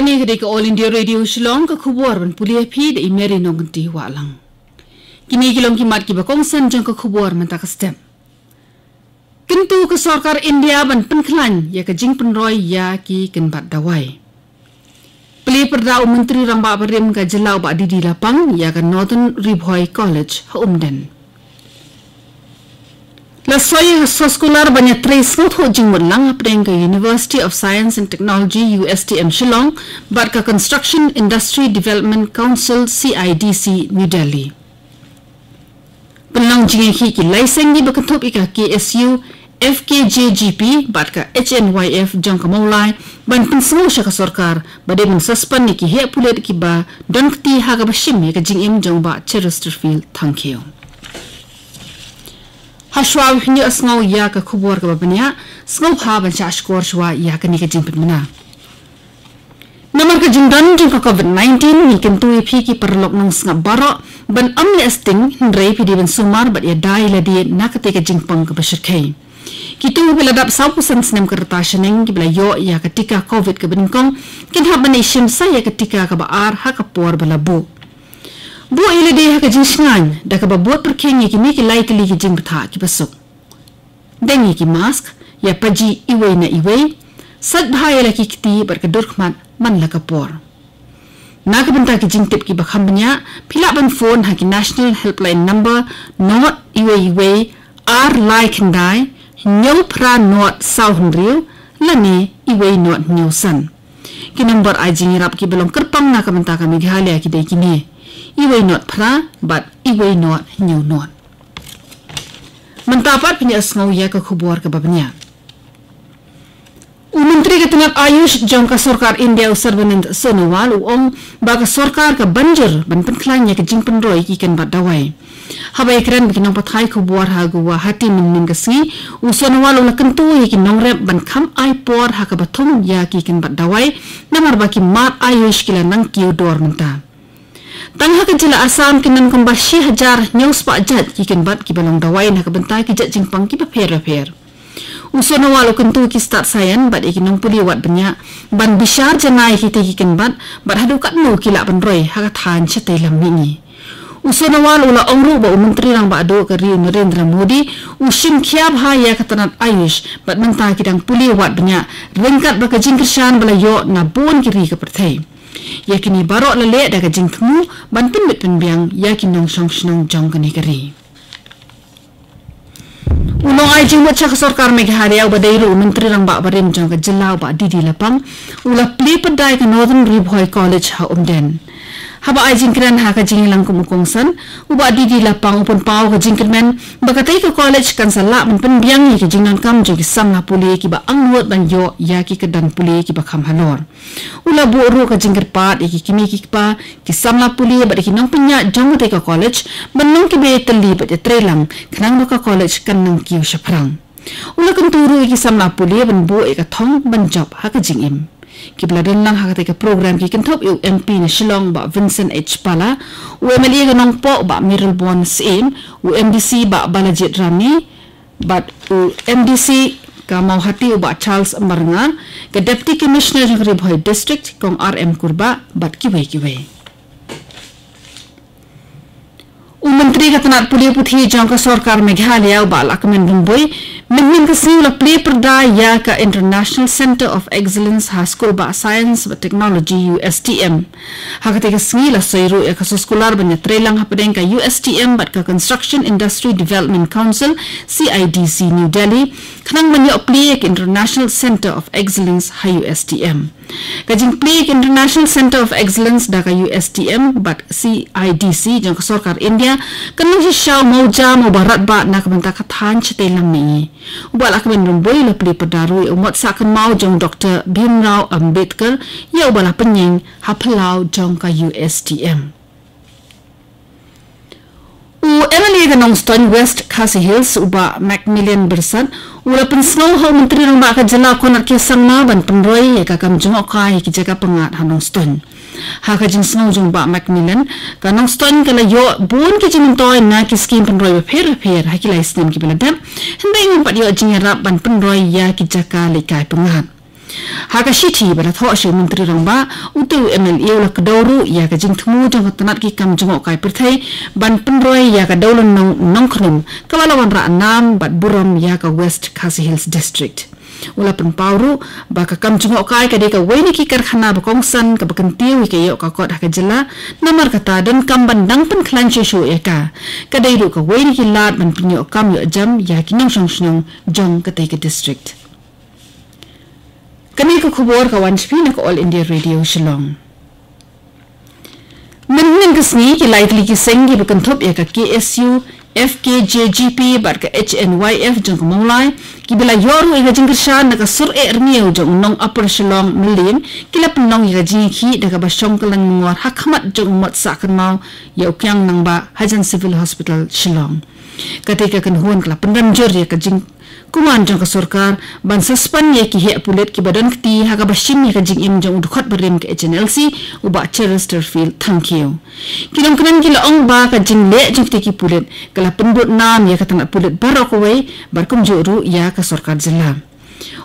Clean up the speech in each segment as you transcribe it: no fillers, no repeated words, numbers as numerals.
Kani ketika All India Radio Shillong ke khubur ban pulia phi de imeri nongti walang. Kini kilong kimat ki bakongsan jang ke khubur menta ka stem. Kentu ke sarkar India ban penklan ya ke jing penroy ya ki kenbat dawai. Peli perdau menteri ramba berim ka jelau ba di lapang ya ke Northern Ribhoi College Umden. Lasoi sekolah banyak tres ngot jing melang apdeng ke University of Science and Technology USTM Shillong bat ke Construction Industry Development Council CIDC New Delhi. Pelang jing ki laiseng di bakatop ika KSU FKJGP bat ke HNYF jang ke maulai ban pensengo sya ke sarkar bade men suspend ki he pulet ki ba dan keti ha ka bashim ke jing im jang ba Chesterfield. Thank you. Hashwa wihni asngau ya ka khubor ka babanya sngau ha ban cha skor shwa ya ka ni ka jimpit mana namar ka jingdan jing ka COVID-19 ni kentu phi ki perlok nang snga baro ban amle asting rei phi di ban sumar bat ya dai la di na ka te ka jingpang ka bashir kai kitu bila dap 100% snem ka ratashaning ki bila yo ya ka tika COVID ka bingkong kin ha ban ishim sa ya ka tika ka baar ha ka por bala bu Buat ile dia ka jing snan da ka buat perkengi ki mi ki lai ki jing betha ki pasuk dengi ki mask ya paji iwe na iwe sat bhai la ki kiti bar ka durkhman man la ka por na ka benta ki jing tip ki bakham banya phila ban phone ha ki national helpline number not iwe ar like ndai nyau pra not sound real lani iwe not new san ki number ai jing rap ki belong kerpang na ka benta ka Meghalaya ki dai ki ni Iway not pra, but iway not new not. Mentapat punya asngau ya ke khubur ke babnya. Menteri Ketengat Ayush jang ka sarkar India Sarvanand Sonowal uong ba ka sarkar ka banjir ban penklan ya ke jing penroy ki kan bat dawai. Habai kran bikinang pathai khubur ha guwa hati min gasi u Sonowal ula kentu ya ki nongrep ban kham ai por ha ka bathum ya ki kan bat dawai namar ba ki mat Ayush kila nang kiu dor menta. Tangha ke jila Assam kinan kumbashi hajar news pak jat kikin bat ki balong dawai nak bentai ki jat jingpang ki paper. Usono walau kentu ki start sayan bat ikinong puli wat banyak ban bishar janai ki te kikin bat hadu kat no ki lak benroy haka than chatai lam mingi. Usono walau la ongru ba menteri rang ba ado ke Ri Narendra Modi usim kiab ha ya katanat Ayush bat mentai ki dang puli wat banyak rengkat ba ka jingkershan bala yo na bon kiri ke perthai. Yakini barok lele da ka jing temu ban penbit penbiang yakinong song jong ka negeri. Ulong ai jing wacha ka sarkar Meghalaya badairu menteri rang ba barim jong ka jelau ba di lapang ula pli pedai ka Northern Ribhoi College ha Umden. Haba ai jing kran ha ka jing lang kumukongsan uba di lapang upon pau ka jing kran bakatai ka college kan sala men penbiang ki jing nan kam jong ki samna puli ki ba angwot ban yo ya ki kedan puli ki ba kham halor. Ula bu ru ka jingker pat ki kimi ki pa ki samla puli ba ki nong penya jong te ka college menung ki be teli ba trelang khnang ka college kan nang ki shaprang ula kan turu ki samla puli ban bu e ka thong ban job ha ka jing im ki bladen lang ha ka te ka program ki kan thop u MP na Shillong ba Vincent H Pala u MLA ka nong po ba Mirul Bon Sim u MDC ba Balajit Rani but u MDC ka Mauhati uba Charles Marnga ke Deputy Commissioner ng Ribhoi District kong RM Kurba bat kiway. Menteri Ketenat Puli Puthi jang ka sarkar Meghalaya uba lakmen Rumboy min kasi ula play perda ya ka International Center of Excellence ha School ba Science and Technology USTM. Hakate ka sngi la soiru ya ka sekolah banyak trelang hapadeng ka USTM bat ka Construction Industry Development Council CIDC New Delhi kanang manya play ka International Center of Excellence ha USTM. Kajing play ka International Center of Excellence da ka USTM bat CIDC jang ka sarkar India kanang siya mau jam mau barat ba na kabanta kathan chate lam ni ubal akmen rumboy la pli padaru umot sakan mau jong Dr. Bhimrao Ambedkar ya ubala penying haplau jong ka USTM MLA ka Nongstoin West Khasi Hills uba Macmillan Bersat ula pensnow ho menteri ng baka jala konat ke sangma ban penroy ya ka kam jong okai ki jaga pengat ha Nongstoin ha ka jing snow jong ba Macmillan ka Nongstoin kala yo bon ki jing toy na ki scheme penroy pher ha ki lai snem ki beladam hendai ngam pat yo jing rap ban penroy ya ki jaka lekai pengat Hakashiti baratho ashe menteri rangba utu MLA la kedauru ya ka jing thmu jong tanat ki kam jong kai perthai ban penroi ya ka daulon nongkhnum kawalawan ra nam bat buram ya ka West Khasi Hills district ula penpauru baka kam jong kai ka de ka weni ki karkhana ba kongsan ka bakantiu ke yo ka kot ha ka jela namar kata dan kam bandang pen klan shu ya ka dai ru ka weni ki lat ban pinyo kam yo jam ya ki nong song jong ka tai ka district. Kami ke khubor kawan sepina ke All India Radio Shillong. Menin kesni ki likely ki sengi berkentup ya ke KSU, FKJGP bar ke HNYF jong ke Maulai ki bila yoru ega jingkershan naka sur ermiu jong nong Upper Shillong Milim kila penong ega jingki daga basyong kelang menguar hakmat jong mot sakan mau ya ukyang nang ba Hajan Civil Hospital Shillong. Ketika kenhuan kala penramjur ya ke jing kuman jong ka sarkar ban suspend ye ki he pulet ki badan kti ha ka bashim ye ka jing im jong udkhot berim ke HNLC uba Chesterfield thank you kilong kanan kila ong ba ka jing le jong ki pulet kala pendut nam ye ka tanat pulet barok wei bar kum juru ya ka sarkar jilla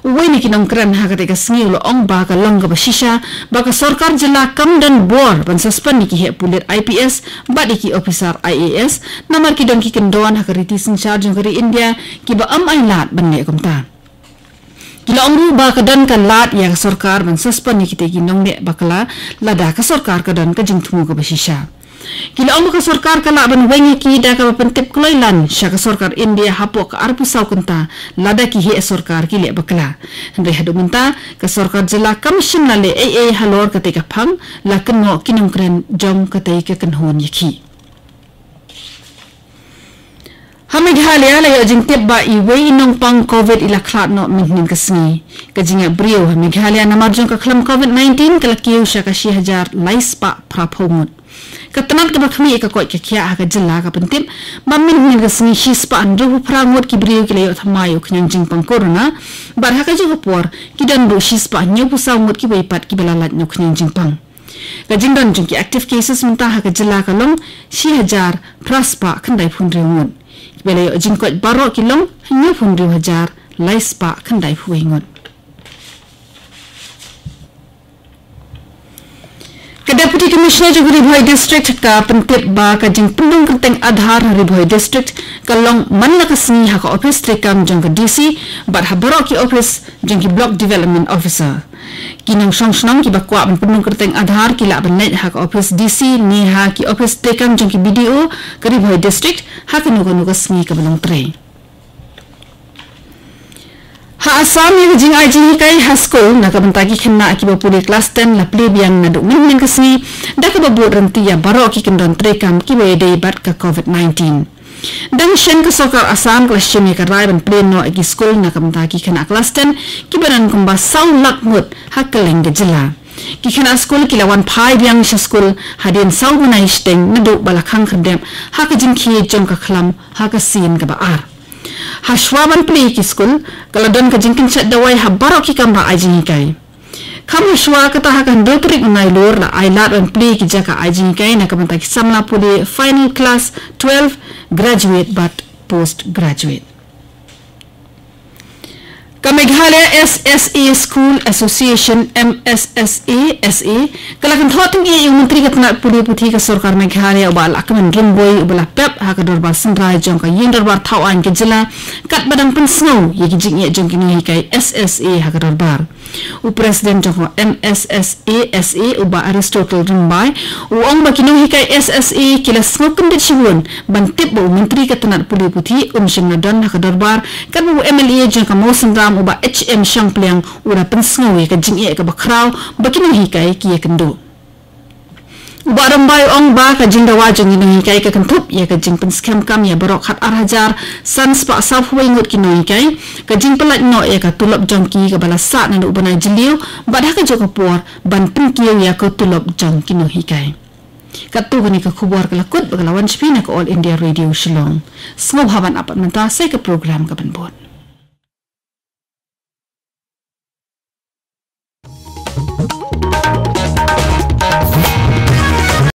uwai ni kinong kran ha ka te ka sngi lo ong ba ka long ka bashisha ba ka sarkar jilla kam dan bor ban suspend ki he pulet IPS ba di ki officer IAS namar ki dong ki kendon ha ka riti sin charge jong kari India ki ba am ai lat banne komta kila ong ru ba ka dan ka lat ya ka sarkar ban suspend ki te ki nong ne bakala lada ka sarkar ka dan ka jing thumu ka bashisha kila ong ka sarkar kala ban wengi ki da ka pentip kloilan sha ka sarkar India hapok arpu sau kenta lada ki he sarkar ki le bakla hande hadu menta ka sarkar jila kamshin la le AA halor ka te ka phang la kenno kinong kren jong ka te ka kanhon yaki Hameghalaya la yajing tebba I wei inong pang COVID ila klat no minin kasni kajinga brio Hameghalaya namar jong ka klam COVID-19 kala kiu sha ka 1000 laispa prapomut katanat ka bakhmi ka koi ka kya ka jilla ka pentip mamin nin ka singi hispa andu prangot ki brio ki layo thamayo khnyang jing pang corona bar ha ka jo por ki dan do hispa nyu pusa ngot ki bai pat ki belalat nyu khnyang jing pang ka jing dan jing ki active cases munta ha ka jilla ka long 6000 praspa khandai phun rengot ki belayo jing koi baro ki long nyu phun 2000 laispa khandai phuingot Deputy Commissioner Jog Ribhoi District ka pentip ba ka jing pendung kenteng Aadhaar Ribhoi District kalong manla kasni ha ka office trekam jong ka DC bat ha barok ki office jong ki block development officer kinang song ki bakwa ban pendung kenteng Aadhaar ki la ban net ha ka office DC ni ha ki office trekam jong ki BDO ka Ribhoi District ha ka nuga kasni ka balong tre Ha asam yang jing aji kai hasko na ka bantagi khenna akiba puri class 10 la plebian na do min kasni da ka babut ranti ya baro ki kendon trekam ki we dei bat ka COVID-19 dan shen ka sokar asam kelas chimi ka rai ban plen no agi school na ka bantagi khenna class 10 ki banan kumba sau lak mut hakaleng ge jila ki khenna school ki lawan phai biang sha school hadin sau bunai steng na do balakhang khandem ha ka jing khi jong ka khlam ha ka sin ka ba ar Hashwaban play ki school kaladon ka jingkin chat dawai ha barok ki kamra ajing kai kam hashwa kata ha kan dotrik nai lor la ai lat on play ki jaka ajing kai na kamanta ki samla puli final class 12 graduate but post graduate Kameghalaya SSA School Association MSSA SA kalakan thoting yung menteri katna puli puthi ka sarkar Meghalaya ubal akaman rimboy ubala pep ha ka dorbar sindra jong ka yin dorbar thawan ke jila kat badang pensno ye jing ye jong kini kai SSA ha ka dorbar u president jong MSSA SA uba Aristotle rimbai u ong ba kini kai SSA kila smokum de chiwon ban tip bo menteri katna puli puthi shing nadon ha ka dorbar kan bu MLA jong ka mosindra uba HM Shampliang ura pensngawi ka jingye ka bakraw bakinang hikay kiya kendo uba rambay ong ba ka jingdawa jong inang hikay ka kantup ya ka jing penskam kam ya barok hat arhajar sans pa saf huwaingot kinang hikay ka jing pelat no ya ka tulop jong ki ka balasa na ubanay jiliw badha ka jong kapor ban penkiyaw ya ka tulop jong kinang hikay Katu kani ka khubor ka lakot bagalawan shpina ka All India Radio Shillong Snob haban apat menta say ka program ka banbon